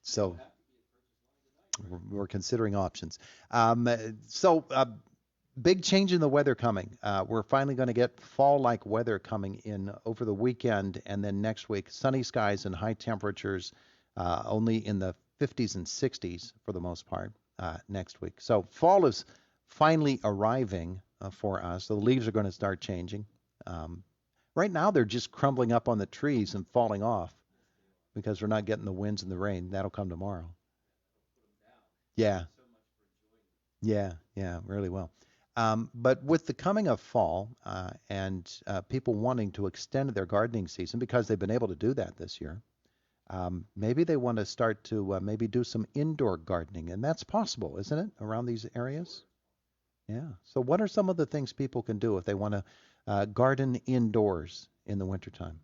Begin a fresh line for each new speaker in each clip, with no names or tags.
So we're considering options. Um, so, big change in the weather coming. We're finally going to get fall-like weather coming in over the weekend, and then next week, sunny skies and high temperatures, only in the 50s and 60s for the most part next week. So fall is finally arriving for us. So the leaves are going to start changing. Um, right now, they're just crumbling up on the trees and falling off because we're not getting the winds and the rain. That'll come tomorrow. Yeah, yeah, really well. But with the coming of fall and people wanting to extend their gardening season because they've been able to do that this year, maybe they want to start to maybe do some indoor gardening, and that's possible, isn't it, around these areas? Yeah. So what are some of the things people can do if they want to garden indoors in the wintertime?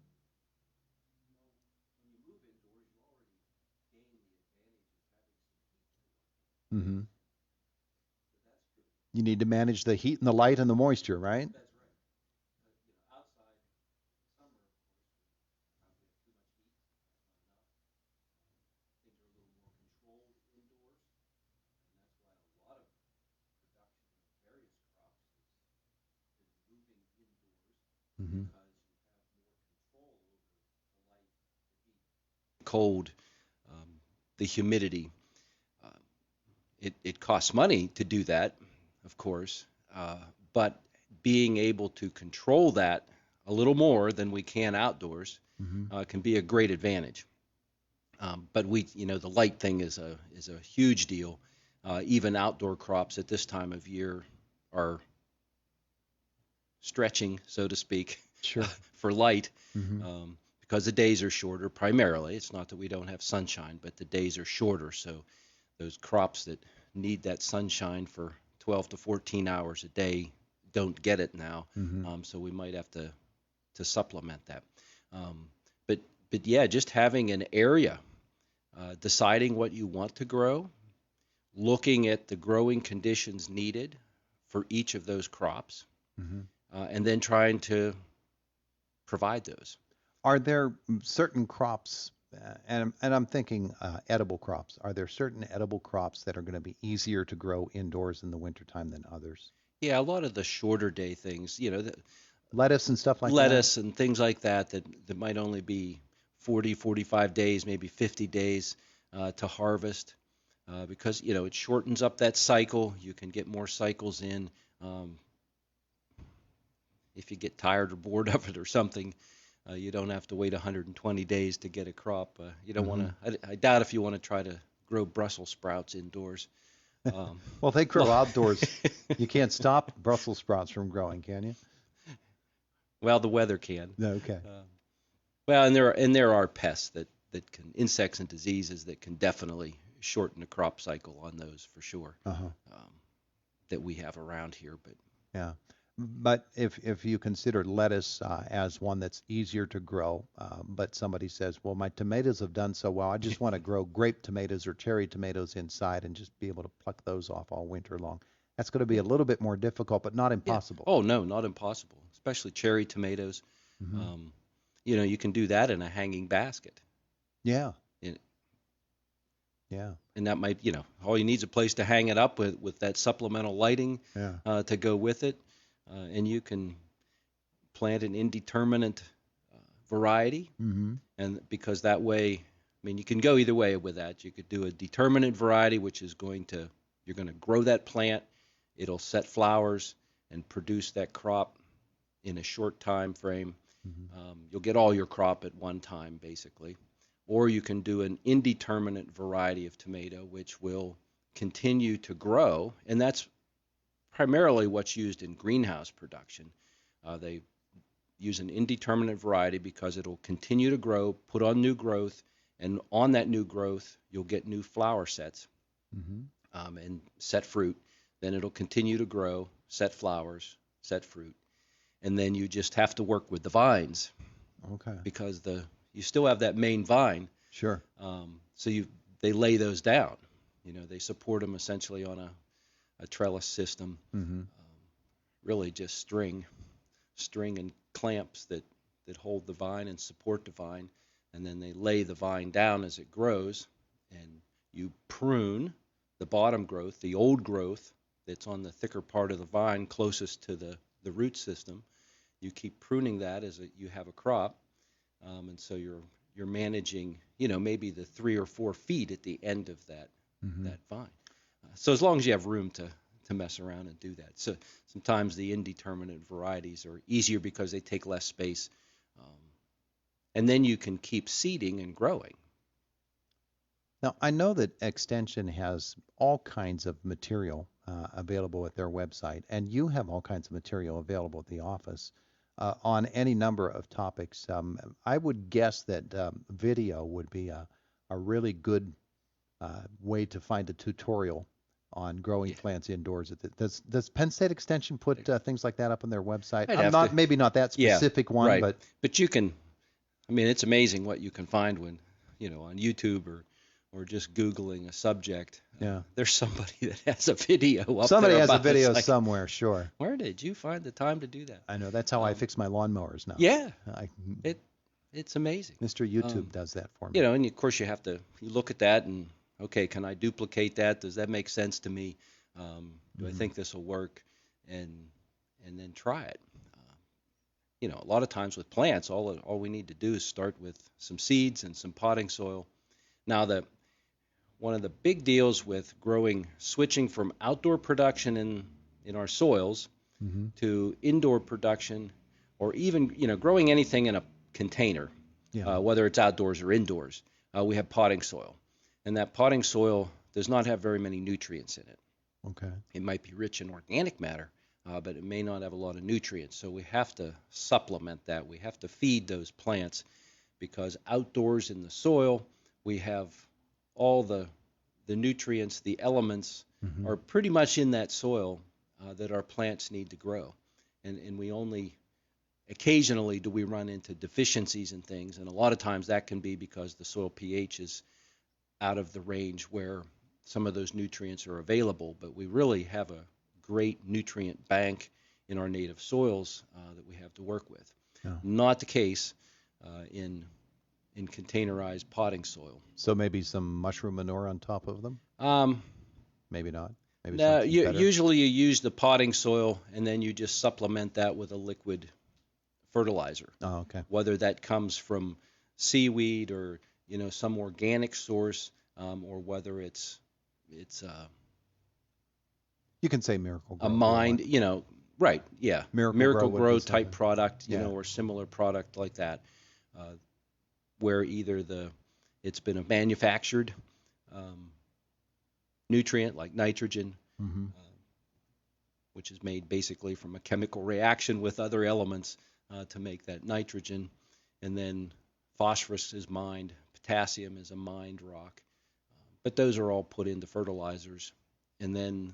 Mm-hmm. You need to manage the heat and the light and the moisture, right? Mm-hmm.
Cold, um, the humidity. Uh, it costs money to do that, of course, but being able to control that a little more than we can outdoors
Mm-hmm.
can be a great advantage. But the light thing is a huge deal. Even outdoor crops at this time of year are stretching, so to speak,
Sure.
for light
Mm-hmm.
because the days are shorter. Primarily, it's not that we don't have sunshine, but the days are shorter. So those crops that need that sunshine for 12 to 14 hours a day don't get it now.
Mm-hmm.
So we might have to supplement that. Um, but but yeah, just having an area, deciding what you want to grow, looking at the growing conditions needed for each of those crops,
Mm-hmm.
and then trying to provide those.
Are there certain crops, and I'm thinking edible crops, are there certain edible crops that are going to be easier to grow indoors in the wintertime than others?
Yeah, a lot of the shorter day things, the
Lettuce and stuff like that?
lettuce and things like that might only be 40, 45 days, maybe 50 days to harvest because, it shortens up that cycle. You can get more cycles in. Um, if you get tired or bored of it or something, you don't have to wait 120 days to get a crop. You don't want
Hmm.
to, I doubt if you want to try to grow Brussels sprouts indoors. Um,
Well, they
well,
grow outdoors. You can't stop Brussels sprouts from growing, can you?
well, the weather can.
No, okay.
Uh, well, and there are pests that can insects and diseases that can definitely shorten the crop cycle on those for sure
Uh-huh.
um, that we have around here. But
Yeah. But if you consider lettuce as one that's easier to grow, but somebody says, well, my tomatoes have done so well, I just want to grow grape tomatoes or cherry tomatoes inside and just be able to pluck those off all winter long. That's going to be
yeah,
a little bit more difficult, but not
yeah.
impossible.
Oh no, not impossible. Especially cherry tomatoes.
Hmm.
Um, you can do that in a hanging basket.
Yeah,
And,
yeah,
and that might, all you need is a place to hang it up with that supplemental lighting
yeah.
to go with it. And you can plant an indeterminate variety.
Hmm.
And because that way, I mean, you can go either way with that. You could do a determinate variety, which is you're going to grow that plant, it'll set flowers and produce that crop in a short time frame.
Hmm.
You'll get all your crop at one time, basically. Or you can do an indeterminate variety of tomato, which will continue to grow, and that's primarily what's used in greenhouse production. They use an indeterminate variety because it'll continue to grow, put on new growth, and on that new growth, you'll get new flower sets
Hmm.
and set fruit. Then it'll continue to grow, set flowers, set fruit, and then you just have to work with the vines
Okay,
because you still have that main vine,
sure.
so they lay those down. They support them essentially on a trellis system,
Hmm.
really just string and clamps that hold the vine and support the vine, and then they lay the vine down as it grows, and You prune the bottom growth, the old growth that's on the thicker part of the vine closest to the root system. You keep pruning that as you have a crop, and so you're managing, maybe the 3 or 4 feet at the end of that vine. So as long as you have room to mess around and do that. So sometimes the indeterminate varieties are easier because they take less space, and then you can keep seeding and growing.
Now, I know that Extension has all kinds of material available at their website, and you have all kinds of material available at the office on any number of topics. I would guess that video would be a really good way to find a tutorial on growing
Yeah.
plants indoors. Does Penn State Extension put things like that up on their website?
I'd
I'm
have to.
not maybe not that
Yeah,
specific one,
right.
but
But you can, I mean, it's amazing what you can find when, on YouTube or just Googling a subject.
yeah,
There's somebody that has a video up
somebody
there
has a
about it. It's
video
like,
somewhere, sure.
where did you find the time to do that?
I know that's how I
Um,
fix my lawnmowers now.
yeah,
I,
it it's amazing.
Mr. YouTube
Um,
does that for me.
and of course you have to you look at that and okay, can I duplicate that? Does that make sense to me? Do I
Mhm.
think this will work? And then try it. A lot of times with plants, all we need to do is start with some seeds and some potting soil. Now, one of the big deals with switching from outdoor production in our soils
Hmm.
to indoor production, or even growing anything in a container,
Yeah.
whether it's outdoors or indoors, we have potting soil, and that potting soil does not have very many nutrients in it.
Okay.
It might be rich in organic matter, but it may not have a lot of nutrients. So we have to supplement that. We have to feed those plants because outdoors in the soil, we have all the nutrients, the elements
Hmm.
are pretty much in that soil that our plants need to grow. And we only occasionally do we run into deficiencies in things. And a lot of times that can be because the soil pH is out of the range where some of those nutrients are available. But we really have a great nutrient bank in our native soils that we have to work with.
Yeah.
Not the case in containerized potting soil.
So maybe some mushroom manure on top of them?
Um,
Maybe not. Maybe
no,
something better.
usually you use the potting soil and then you just supplement that with a liquid fertilizer,
Oh, okay.
whether that comes from seaweed or some organic source, or whether it's
You can say Miracle
a
Grow if you
mind,
want.
right, yeah,
Miracle Grow would
Grow
be
type
something.
product,
Yeah.
or similar product like that, where either it's been a manufactured um, nutrient like nitrogen,
Hmm.
which is made basically from a chemical reaction with other elements to make that nitrogen, and then phosphorus is mined, potassium is a mined rock, but those are all put into fertilizers, and then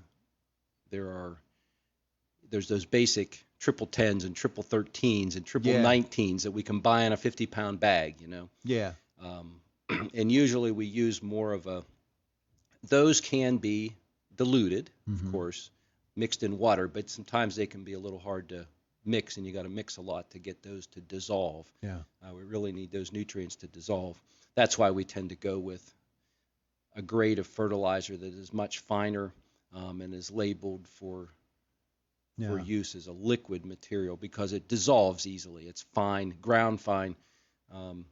there's those basic triple 10s and triple 13s and triple
Yeah.
19s that we can buy in a 50-pound bag,
Yeah.
Um, and usually we use more of those can be diluted, of
Hmm.
course, mixed in water, but sometimes they can be a little hard to mix, and you got to mix a lot to get those to dissolve.
Yeah.
We really need those nutrients to dissolve. That's why we tend to go with a grade of fertilizer that is much finer and is labeled for
Yeah.
use as a liquid material because it dissolves easily. It's fine, ground fine, um,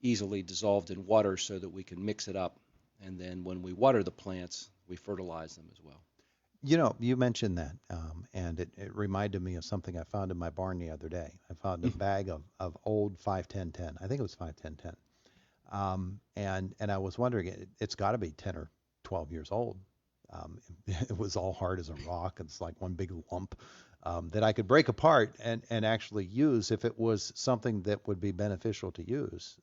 easily dissolved in water so that we can mix it up. And then when we water the plants, we fertilize them as well.
You mentioned that, and it reminded me of something I found in my barn the other day. I found a bag of old 51010. I think it was 51010. And I was wondering, it's got to be 10 or 12 years old. It was all hard as a rock. It's like one big lump that I could break apart and actually use if it was something that would be beneficial to use.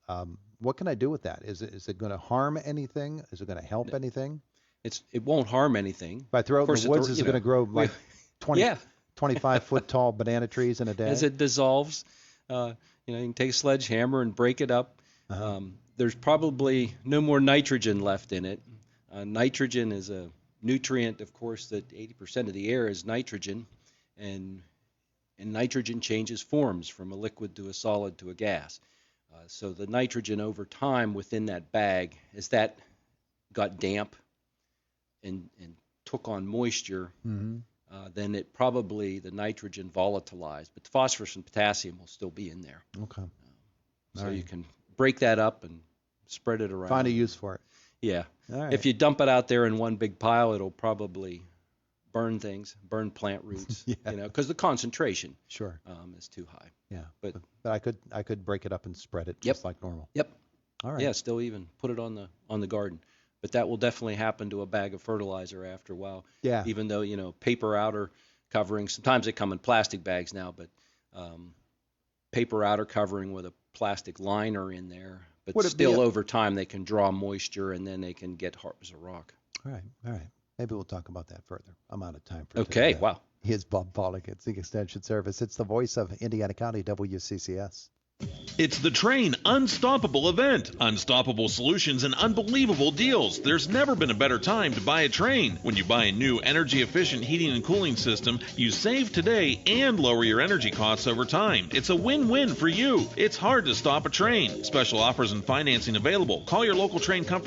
What can I do with that? Is it going to harm anything? Is it going to help anything?
It won't harm anything.
If I throw
Of
it in
course,
the woods, is it going to grow like 20,
yeah,
25-foot tall banana trees in a day?
as it dissolves, you can take a sledgehammer and break it up.
Uh-huh.
There's probably no more nitrogen left in it. Nitrogen is a nutrient, of course, that 80% of the air is nitrogen, and nitrogen changes forms from a liquid to a solid to a gas. So the nitrogen over time within that bag, as that got damp and took on moisture,
Mm-hmm.
then it probably, the nitrogen volatilized, but the phosphorus and potassium will still be in there.
Okay.
So
All right.
you can break that up and spread it around.
Find a use for it.
Yeah.
All right.
If you dump it out there in one big pile, it'll probably burn things, burn plant roots,
Yeah.
because the concentration
Sure.
is too high.
Yeah.
But
I could break it up and spread it
Yep.
just like normal.
Yep.
All right.
Yeah, still even put it on the garden. But that will definitely happen to a bag of fertilizer after a while.
Yeah.
Even though, paper outer covering, sometimes they come in plastic bags now, but paper outer covering with a plastic liner in there. But
Would it be
still over time they can draw moisture and then they can get hard as a rock.
All right. All right. Maybe we'll talk about that further. I'm out of time for
Okay,
today.
wow.
Here's Bob Pollock at Zinc Extension Service. It's the voice of Indiana County, WCCS.
It's the Train Unstoppable event. Unstoppable solutions and unbelievable deals. There's never been a better time to buy a Train. When you buy a new energy-efficient heating and cooling system, you save today and lower your energy costs over time. It's a win-win for you. It's hard to stop a Train. Special offers and financing available. Call your local Train Comfort